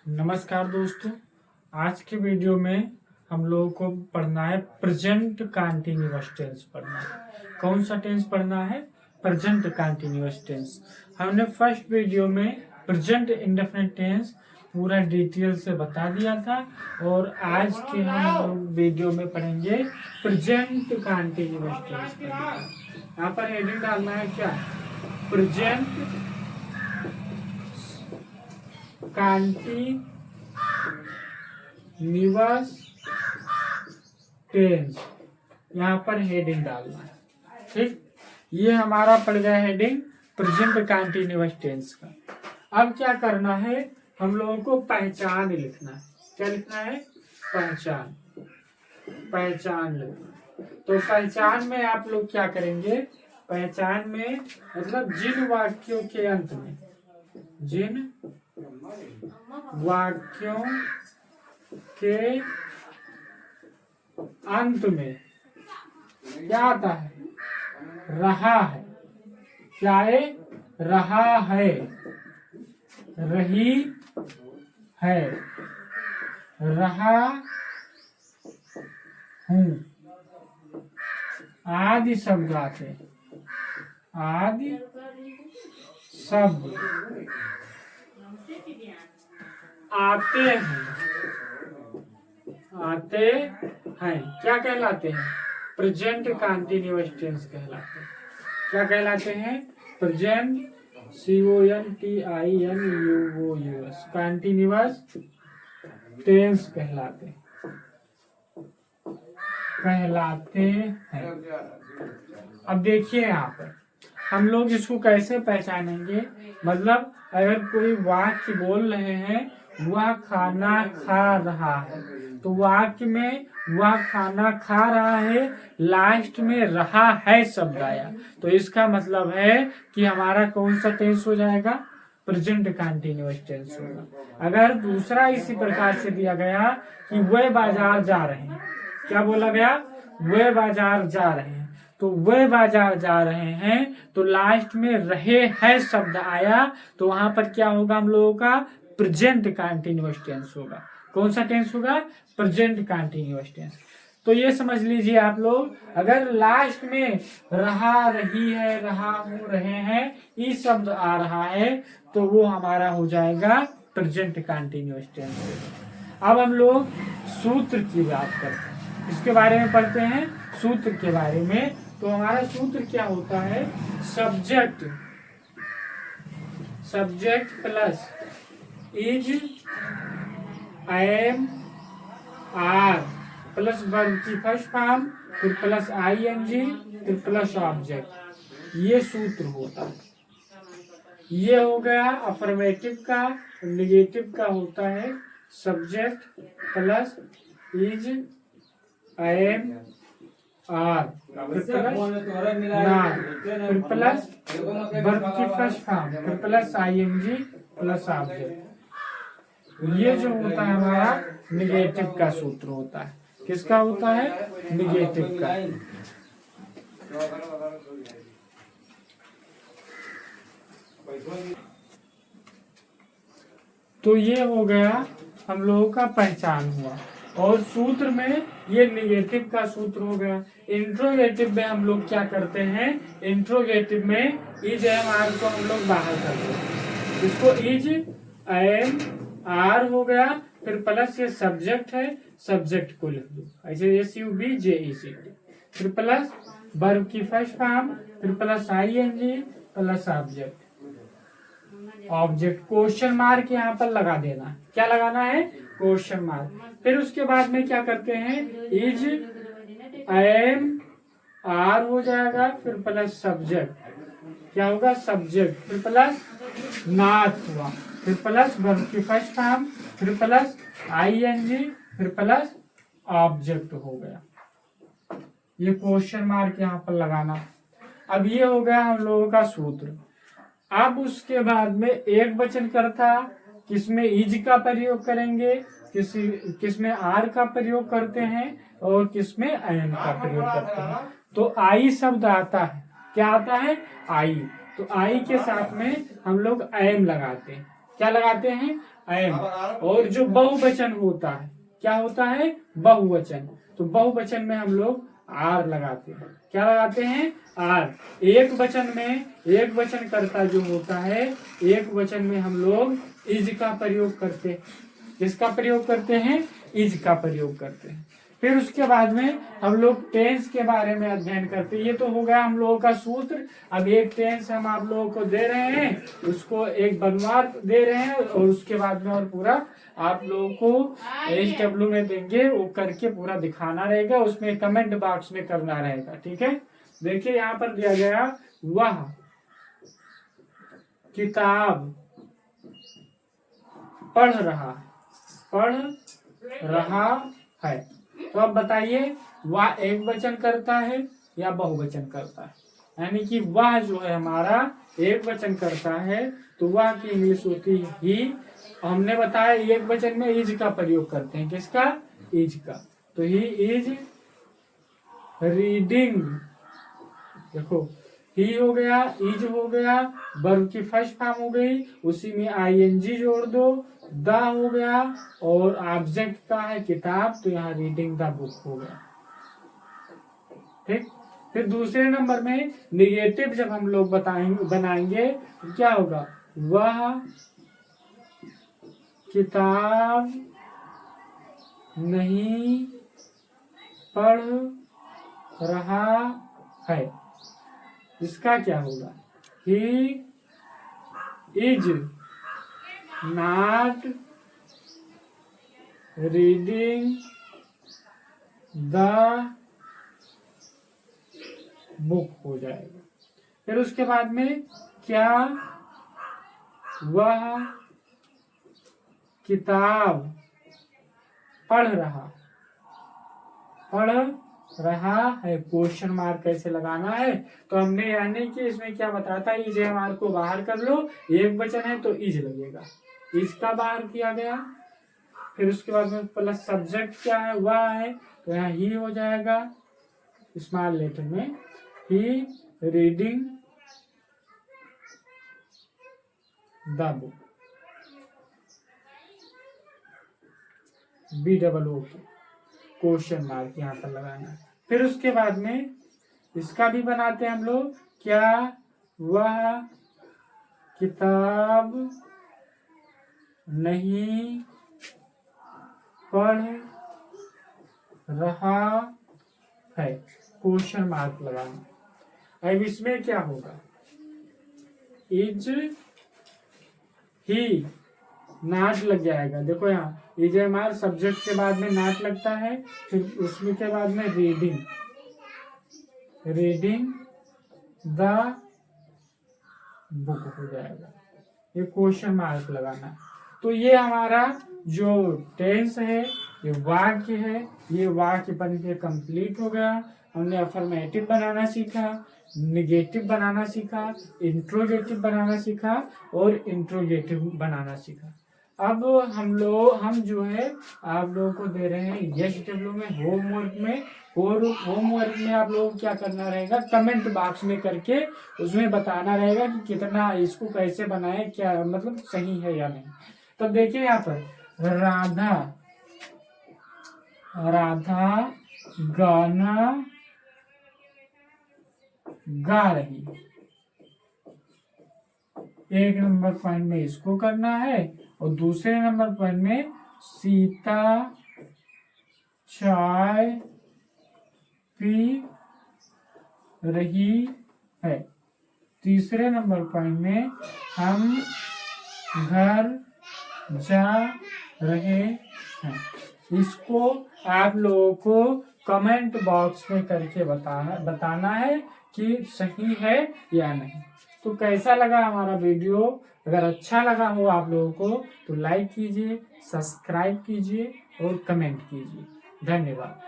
नमस्कार दोस्तों, आज के वीडियो में हम लोगों को पढ़ना है प्रेजेंट कंटीन्यूअस टेंस पढ़ना है। कौन सा टेंस पढ़ना है? Present continuous tense. हमने फर्स्ट वीडियो में प्रेजेंट इंडेफिनिट टेंस पूरा डिटेल से बता दिया था और आज के हम लोग वीडियो में पढ़ेंगे प्रेजेंट कंटीन्यूअस टेंस। यहाँ पर हेडिंग डालना है क्या? प्रेजेंट कंटीन्यूअस टेंस, यहाँ पर हेडिंग डालना है। ठीक, ये हमारा पड़ गया हेडिंग प्रेजेंट कंटीन्यूअस टेंस का। अब क्या करना है, हम लोगों को पहचान लिखना है। क्या लिखना है? पहचान। पहचान लिखना। तो पहचान में आप लोग क्या करेंगे? पहचान में मतलब जिन वाक्यों के अंत में, जिन वाक्यों के अंत में क्या आता है? रहा है। क्या है? रहा है, रही है, रहा हूं आदि शब्द आते हैं। आदि शब्द आते हैं। आते हैं क्या कहलाते हैं? प्रेजेंट कंटीन्यूअस टेंस कहलाते हैं। क्या कहलाते हैं? प्रेजेंट CONTINUOUS कंटीन्यूअस टेंस कहलाते हैं। अब देखिए यहाँ पर हम लोग इसको कैसे पहचानेंगे। मतलब अगर कोई वाक्य बोल रहे हैं वह खाना खा रहा है, तो वाक्य में वह खाना खा रहा है, लास्ट में रहा है शब्द आया, तो इसका मतलब है कि हमारा कौन सा टेंस हो जाएगा? प्रेजेंट कंटीन्यूअस टेंस होगा। अगर दूसरा इसी प्रकार से दिया गया कि वह बाजार जा रहे हैं, क्या बोला गया? वह बाजार जा रहे हैं, तो वह बाजार जा रहे हैं, तो लास्ट में रहे है शब्द आया, तो वहां पर क्या होगा? हम लोगों का प्रेजेंट कंटीन्यूअस टेंस होगा। कौन सा टेंस होगा? Present continuous tense. तो ये समझ लीजिए आप लोग, अगर लास्ट में रहा, रही है, रहा हूं, रहे हैं ये शब्द आ रहा है, तो वो हमारा हो जाएगा प्रेजेंट कंटीन्यूअस टेंस। अब हम लोग सूत्र की बात करते हैं, इसके बारे में पढ़ते हैं सूत्र के बारे में। तो हमारा सूत्र क्या होता है? Subject, subject plus is, am, are plus verb की फर्स्ट फॉर्म, फिर प्लस ING, फिर प्लस ऑब्जेक्ट। ये सूत्र होता है। ये हो गया अफर्मेटिव का। नेगेटिव का होता है subject plus is, am, are, फिर प्लस नॉट, फिर प्लस वर्ब की फर्स्ट फॉर्म, फिर प्लस ING, प्लस ऑब्जेक्ट। ये जो होता है हमारा नेगेटिव का सूत्र होता है। किसका होता है? नेगेटिव का। तो ये हो गया हम लोगों का पहचान हुआ। और सूत्र में ये नेगेटिव का सूत्र हो गया। इंट्रोगेटिव में हम लोग क्या करते हैं? इंट्रोगेटिव में इज, एम, आर को हम लोग बाहर करते हैं। इसको इज, एम, आर हो गया, फिर प्लस ये सब्जेक्ट है, सब्जेक्ट को लिख दो ऐसे SUBJECT, फिर प्लस वर्ब की फर्स्ट फॉर्म, फिर plus ING, plus object. Object question mark यहाँ पर लगा देना। क्या लगाना है? Question mark. फिर उसके बाद में क्या करते हैं? इज, एम, आर हो जाएगा, फिर प्लस सब्जेक्ट। क्या होगा? सब्जेक्ट, फिर प्लस नॉट हुआ, फिर प्लस वर्ब की फर्स्ट फॉर्म, फिर प्लस ING, फिर प्लस ऑब्जेक्ट हो गया। ये क्वेश्चन मार्क यहाँ पर लगाना। अब ये हो गया हम लोगों का सूत्र। अब उसके बाद में एक वचन करता, किसमें इज का प्रयोग करेंगे, किसमें आर का प्रयोग करते हैं और किसमें एम का प्रयोग करते हैं। तो आई शब्द आता है। क्या आता है? आई। तो आई के साथ में हम लोग एम लगाते हैं। क्या लगाते हैं, एम। और जो बहुवचन होता है, क्या होता है, बहुवचन, तो बहुवचन में हम लोग आर लगाते हैं। क्या लगाते हैं, आर। एक वचन में, एक वचन कर्ता जो होता है, एक वचन में हम लोग इज का प्रयोग करते हैं। किसका प्रयोग करते हैं, इज का प्रयोग करते हैं। फिर उसके बाद में हम लोग टेंस के बारे में अध्ययन करते हैं। ये तो हो गया हम लोगों का सूत्र। अब एक टेंस हम आप लोगों को दे रहे हैं, उसको एक बनवार दे रहे हैं, और उसके बाद में और पूरा आप लोगों को HW में देंगे, वो करके पूरा दिखाना रहेगा, उसमें कमेंट बॉक्स में करना रहेगा। ठीक है, देखिए यहाँ पर दिया गया, वह किताब पढ़ रहा है। तो अब बताइए, वह एक वचन करता है या बहुवचन करता है, यानी कि वह जो है हमारा एक वचन करता है, तो वह की इंग्लिश होती है ही। हमने बताया एक वचन में इज का प्रयोग करते हैं। किसका, इज का। तो ही इज रीडिंग। देखो, ही हो गया, इज हो गया, वर्ब की फर्स्ट फॉर्म हो गई, उसी में ING जोड़ दो, द हो गया, और ऑब्जेक्ट का है किताब, तो यहाँ रीडिंग द बुक हो गया। ठीक। फिर दूसरे नंबर में निगेटिव जब हम लोग बनाएंगे तो क्या होगा, वह किताब नहीं पढ़ रहा है। इसका क्या होगा, he is not reading the book हो जाएगा। फिर उसके बाद में, क्या वह किताब पढ़ रहा है, क्वेश्चन मार्क कैसे लगाना है। तो हमने यानी कि इसमें क्या बताया था, इज मार्क को बाहर कर लो, एक वचन है तो इज लगेगा, इज का बाहर किया गया। फिर उसके बाद में प्लस सब्जेक्ट क्या है, वह है, तो यहाँ ही हो जाएगा स्मॉल लेटर में, he reading the book, BOO question mark यहाँ पर लगाना। फिर उसके बाद में इसका भी बनाते हैं हम लोग, क्या वह किताब नहीं पढ़ रहा है, क्वेश्चन मार्क लगाना। अब इसमें क्या होगा, इज ही नाट लग जाएगा। देखो यहाँ इज मार सब्जेक्ट के बाद में नाट लगता है, फिर उसमें के बाद में रीडिंग द बुक हो जाएगा, ये क्वेश्चन मार्क लगाना। तो ये हमारा जो टेंस है, ये वाक्य है, ये वाक्य बन के कंप्लीट हो गया। हमने अफर्मेटिव बनाना सीखा, निगेटिव बनाना सीखा, इंट्रोगेटिव बनाना सीखा, और इंट्रोगेटिव बनाना सीखा। अब हम जो है आप लोगों को दे रहे हैं HW में होमवर्क में, और होमवर्क में आप लोगों को क्या करना रहेगा, कमेंट बॉक्स में करके उसमें बताना रहेगा कि कितना इसको कैसे बनाए, क्या मतलब सही है या नहीं। तो देखिए यहाँ पर, राधा गाना गा रही, एक नंबर पॉइंट में इसको करना है, और दूसरे नंबर पॉइंट में सीता चाय पी रही है, तीसरे नंबर पॉइंट में हम घर जा रहे हैं। इसको आप लोगों को कमेंट बॉक्स में करके बताना है कि सही है या नहीं। तो कैसा लगा हमारा वीडियो, अगर अच्छा लगा हो आप लोगों को तो लाइक कीजिए, सब्सक्राइब कीजिए और कमेंट कीजिए। धन्यवाद।